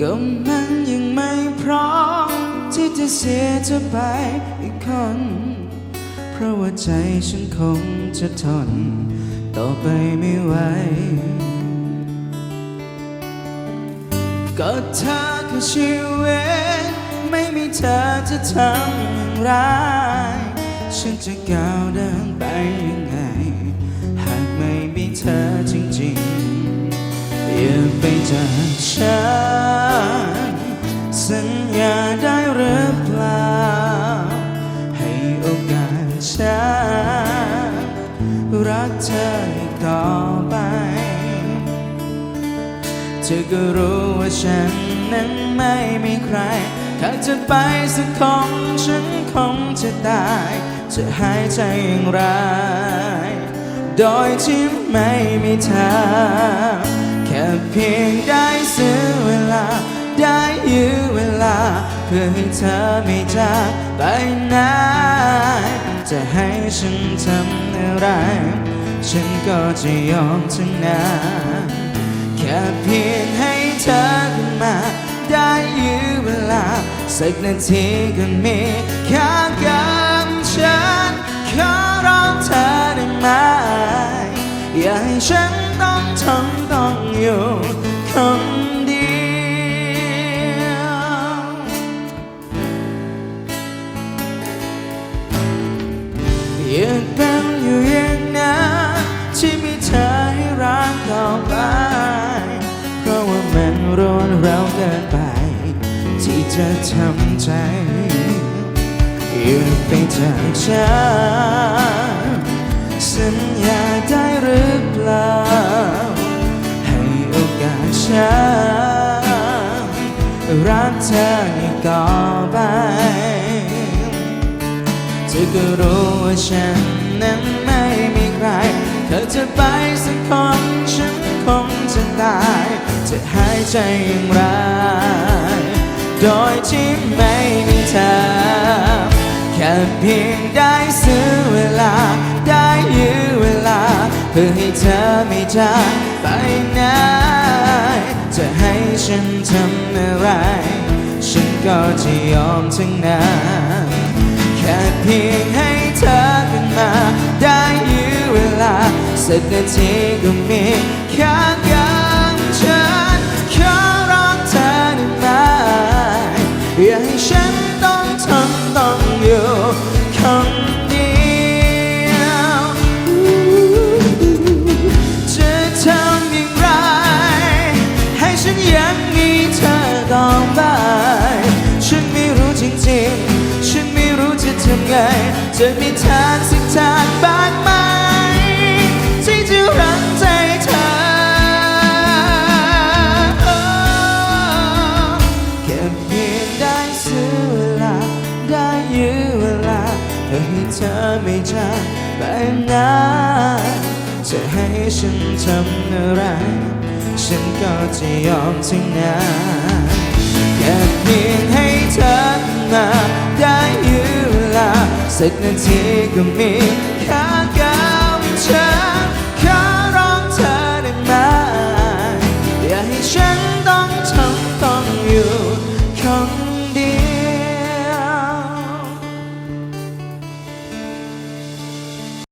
ก็มันยังไม่พร้อมที่จะเสียเธอไปอีกคนเพราะว่าใจฉันคงจะทนต่อไปไม่ไหวก็เธอคือชีวิตไม่มีเธอจะทำอย่างไรฉันจะก้าวเดินไปยังไงหากไม่มีเธอจริงๆอย่าไปจากฉันสัญญาได้หรือเปล่าให้โอกาสฉันรักเธออีกต่อไปเธอก็รู้ว่าฉันนั้นไม่มีใครถ้าจะไปสักคนฉันคงจะตายจะหายใจอย่างไรโดยที่ไม่มีเธอแค่เพียงได้ซื้อเวลาได้ยื้อเวลาเพื่อให้เธอไม่จากไปไหนจะให้ฉันทำอะไรฉันก็จะยอมทั้งนั้นแค่เพียงให้เธอขึ้นมาได้ยื้อเวลาสักนาทีก็มีแค่กับฉันขอร้องเธอได้ไหมอย่าให้ฉันต้องทนต้องอยู่คนเดียวอยากเป็นอยู่อย่างนั้นที่มีเธอให้รักต่อไปเพราะว่ามันร้อนเร้าเกินไปที่จะทำใจอย่าไปจากฉันสัญญาได้หรือเปล่าให้โอกาสฉันรักเธออีกต่อไปเธอก็รู้ว่าฉันนั้นไม่มีใครเธอจะไปสักคนฉันคงจะตายจะหายใจอย่างไรโดยที่ไม่มีเธอแค่เพียงได้ซื้อเวลาได้ยื้อเวลาเพื่อให้เธอไม่จากไปไหนจะให้ฉันทำอะไรฉันก็จะยอมทั้งนั้นแค่เพียงให้เธอขึ้นมาได้ยื้อเวลาสักนาทีก็มีแค่กับฉันขอร้องเธอได้ไหมอย่าให้ฉันต้องทนต้องอยู่คนเดียวจะทำอย่างไรให้ฉันยังมีเธอต่อไปฉันไม่รู้จริงๆฉันไม่รู้จะทำไงจะมีทางสักทางบ้างไหมที่จะรักใจเธอแค่เพียงได้ซื้อเวลาได้ยื้อเวลาเพื่อให้เธอไม่จากไปไหนจะให้ฉันทำอะไรฉันก็จะยอมทั้งนั้นแค่เพียงให้เธอมาได้ยื้อเวลาสักนาทีก็มีแค่กับฉัน